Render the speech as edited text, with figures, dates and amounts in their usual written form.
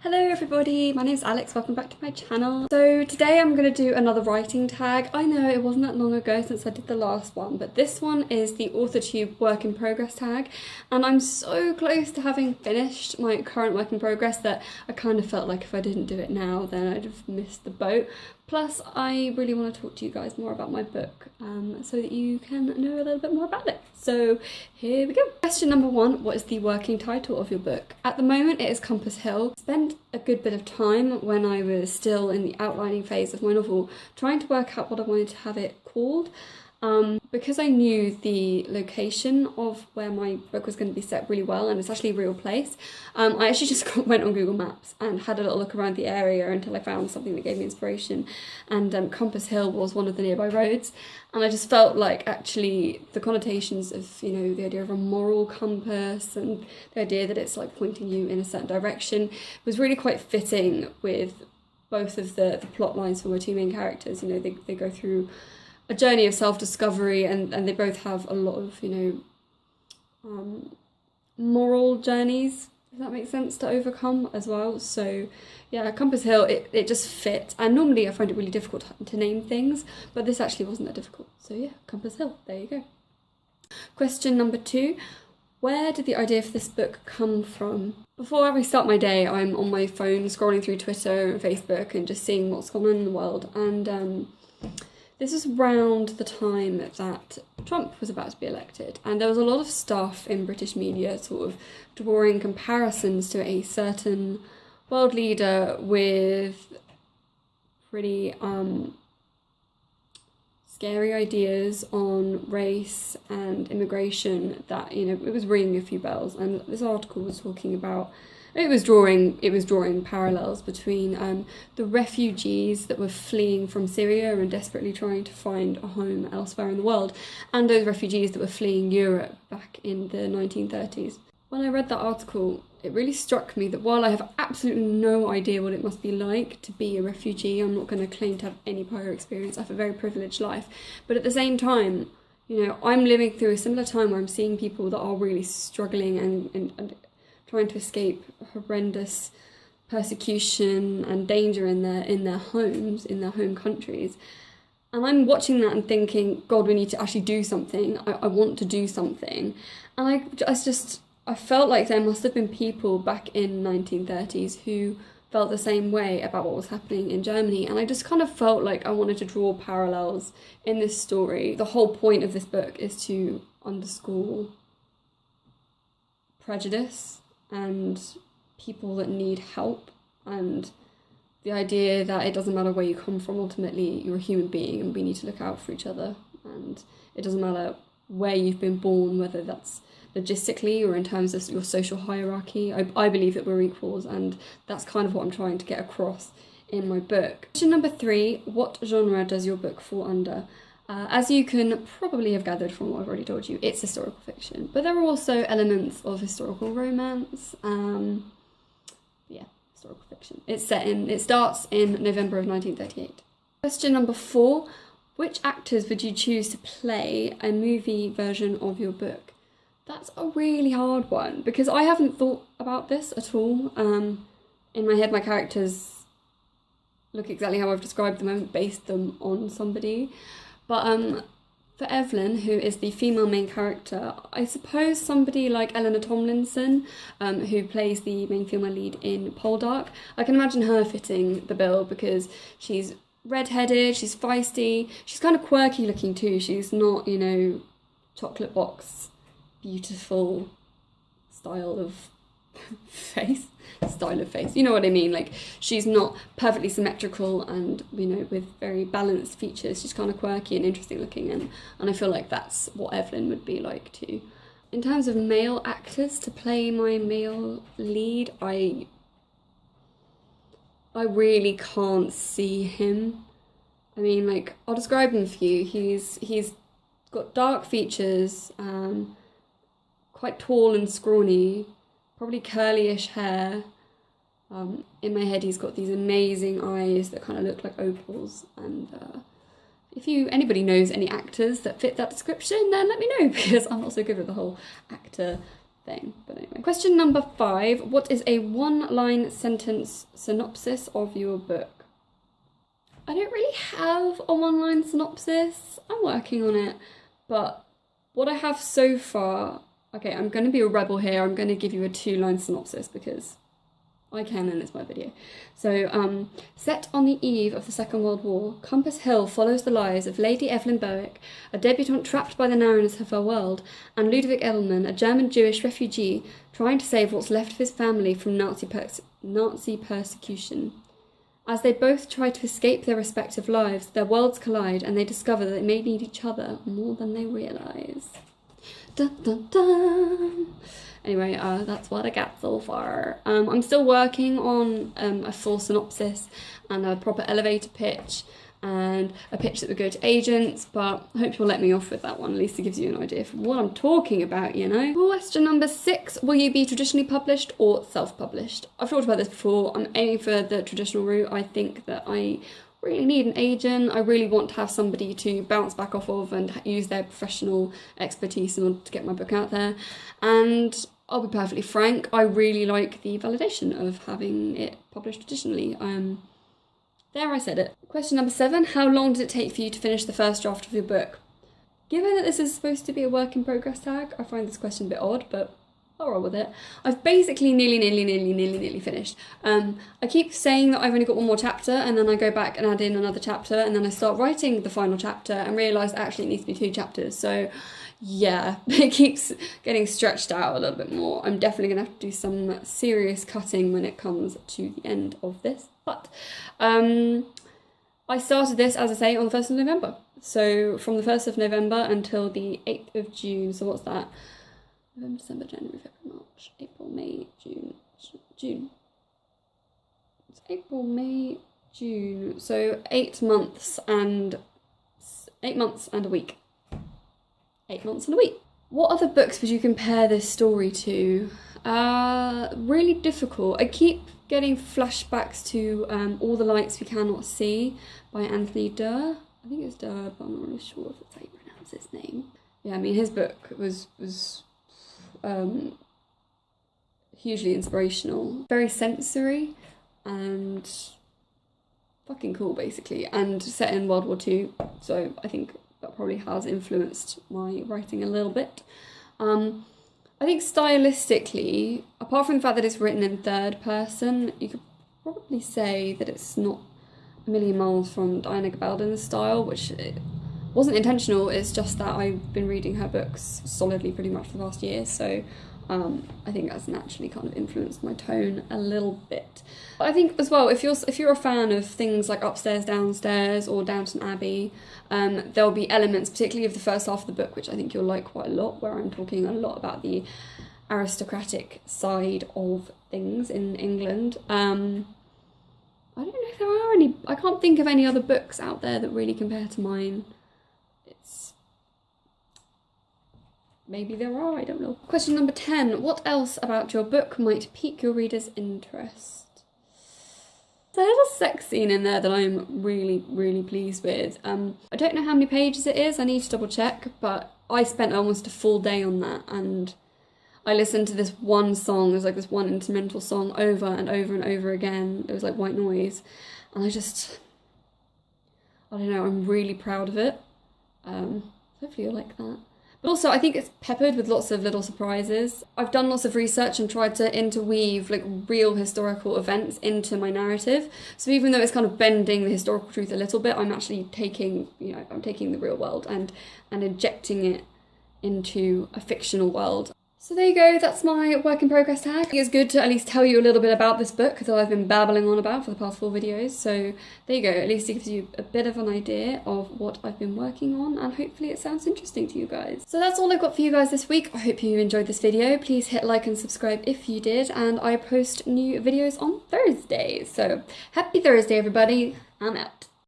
Hello everybody, my name's Alex, welcome back to my channel. So today I'm going to do another writing tag. I know it wasn't that long ago since I did the last one, but this one is the AuthorTube work in progress tag, and I'm so close to having finished my current work in progress that I kind of felt like if I didn't do it now then I'd have missed the boat. Plus I really want to talk to you guys more about my book so that you can know a little bit more about it. So here we go. Question number one, what is the working title of your book? At the moment it is Compass Hill. I spent a good bit of time when I was still in the outlining phase of my novel trying to work out what I wanted to have it called. Because I knew the location of where my book was going to be set really well, and it's actually a real place, I actually just went on Google Maps and had a little look around the area until I found something that gave me inspiration, and Compass Hill was one of the nearby roads, and I just felt like actually the connotations of, you know, the idea of a moral compass and the idea that it's like pointing you in a certain direction was really quite fitting with both of the plot lines for my two main characters. You know, they go through a journey of self-discovery, and they both have a lot of, you know, moral journeys, if that makes sense, to overcome as well. So yeah, Compass Hill, it just fit, and normally I find it really difficult to name things, but this actually wasn't that difficult. So yeah, Compass Hill, there you go. Question number two, where did the idea for this book come from? Before I start my day, I'm on my phone scrolling through Twitter and Facebook and just seeing what's going on in the world, and this was around the time that Trump was about to be elected, and there was a lot of stuff in British media sort of drawing comparisons to a certain world leader with pretty scary ideas on race and immigration that, you know, it was ringing a few bells. And this article was talking about, it was drawing parallels between the refugees that were fleeing from Syria and desperately trying to find a home elsewhere in the world, and those refugees that were fleeing Europe back in the 1930s. When I read that article, it really struck me that while I have absolutely no idea what it must be like to be a refugee, I'm not going to claim to have any prior experience, I have a very privileged life, but at the same time, you know, I'm living through a similar time where I'm seeing people that are really struggling and trying to escape horrendous persecution and danger in their homes, in their home countries. And I'm watching that and thinking, God, we need to actually do something. I want to do something. And I felt like there must have been people back in 1930s who felt the same way about what was happening in Germany. And I just kind of felt like I wanted to draw parallels in this story. The whole point of this book is to underscore prejudice and people that need help, and the idea that it doesn't matter where you come from, ultimately you're a human being and we need to look out for each other, and it doesn't matter where you've been born, whether that's logistically or in terms of your social hierarchy. I believe that we're equals, and that's kind of what I'm trying to get across in my book. Question number three, what genre does your book fall under? As you can probably have gathered from what I've already told you, it's historical fiction, but there are also elements of historical romance. Yeah, historical fiction. It starts in November of 1938. Question number four, which actors would you choose to play a movie version of your book? That's a really hard one because I haven't thought about this at all. In my head, my characters look exactly how I've described them. I haven't based them on somebody. But for Evelyn, who is the female main character, I suppose somebody like Eleanor Tomlinson, who plays the main female lead in Poldark, I can imagine her fitting the bill because she's redheaded, she's feisty, she's kind of quirky looking too. She's not, you know, chocolate box, beautiful style of face, you know what I mean? Like, she's not perfectly symmetrical and, you know, with very balanced features. She's kind of quirky and interesting looking, and I feel like that's what Evelyn would be like too. In terms of male actors to play my male lead, I really can't see him. I mean, like, I'll describe him for you. He's got dark features, quite tall and scrawny, probably curly-ish hair. In my head, he's got these amazing eyes that kind of look like opals. And if anybody knows any actors that fit that description, then let me know, because I'm not so good with the whole actor thing. But anyway. Question number 5. What is a one-line sentence synopsis of your book? I don't really have a one-line synopsis. I'm working on it. But what I have so far... Okay, I'm going to be a rebel here. I'm going to give you a 2-line synopsis because I can and it's my video. So, set on the eve of the Second World War, Compass Hill follows the lives of Lady Evelyn Bowick, a debutante trapped by the narrowness of her world, and Ludwig Edelman, a German Jewish refugee trying to save what's left of his family from Nazi persecution. As they both try to escape their respective lives, their worlds collide and they discover that they may need each other more than they realise. Dun, dun, dun. Anyway, that's what I got so far. I'm still working on a full synopsis and a proper elevator pitch and a pitch that would go to agents, but I hope you'll let me off with that one. At least it gives you an idea of what I'm talking about, you know. Question number 6. Will you be traditionally published or self-published? I've talked about this before. I'm aiming for the traditional route. I think that I really need an agent. I really want to have somebody to bounce back off of and use their professional expertise in order to get my book out there. And I'll be perfectly frank, I really like the validation of having it published traditionally. There, I said it. Question number 7. How long did it take for you to finish the first draft of your book? Given that this is supposed to be a work in progress tag, I find this question a bit odd, but I'll roll with it. I've basically nearly finished. I keep saying that I've only got one more chapter, and then I go back and add in another chapter, and then I start writing the final chapter and realise actually it needs to be 2 chapters. So yeah, it keeps getting stretched out a little bit more. I'm definitely going to have to do some serious cutting when it comes to the end of this. But I started this, as I say, on the 1st of November. So from the 1st of November until the 8th of June. So what's that? November, December, January, February, March, April, May, June. It's April, May, June. So 8 months and a week. 8 months and a week. What other books would you compare this story to? Really difficult. I keep getting flashbacks to All the Lights We Cannot See by Anthony Durr. I think it's Durr, but I'm not really sure if it's how you pronounce his name. Yeah, I mean, his book was hugely inspirational, very sensory and fucking cool, basically, and set in World War II, so I think that probably has influenced my writing a little bit. I think stylistically, apart from the fact that it's written in 3rd person, you could probably say that it's not a million miles from Diana Gabaldon's style, which it wasn't intentional. It's just that I've been reading her books solidly pretty much for the last year, so I think that's naturally kind of influenced my tone a little bit. But I think as well, if you're a fan of things like Upstairs, Downstairs or Downton Abbey, there'll be elements, particularly of the first half of the book, which I think you'll like quite a lot, where I'm talking a lot about the aristocratic side of things in England. I don't know if there are any. I can't think of any other books out there that really compare to mine. Maybe there are, I don't know. Question number 10. What else about your book might pique your reader's interest? There's a little sex scene in there that I'm really pleased with. I don't know how many pages it is, I need to double check, but I spent almost a full day on that, and I listened to this one song, there's like this one instrumental song over and over again. It was like white noise, and I don't know, I'm really proud of it. Hopefully you'll like that. But also, I think it's peppered with lots of little surprises. I've done lots of research and tried to interweave like real historical events into my narrative. So even though it's kind of bending the historical truth a little bit, I'm actually taking the real world and injecting it into a fictional world. So there you go, that's my work in progress tag. I think it's good to at least tell you a little bit about this book that I've been babbling on about for the past 4 videos. So there you go, at least it gives you a bit of an idea of what I've been working on, and hopefully it sounds interesting to you guys. So that's all I've got for you guys this week. I hope you enjoyed this video. Please hit like and subscribe if you did, and I post new videos on Thursdays. So happy Thursday everybody, I'm out.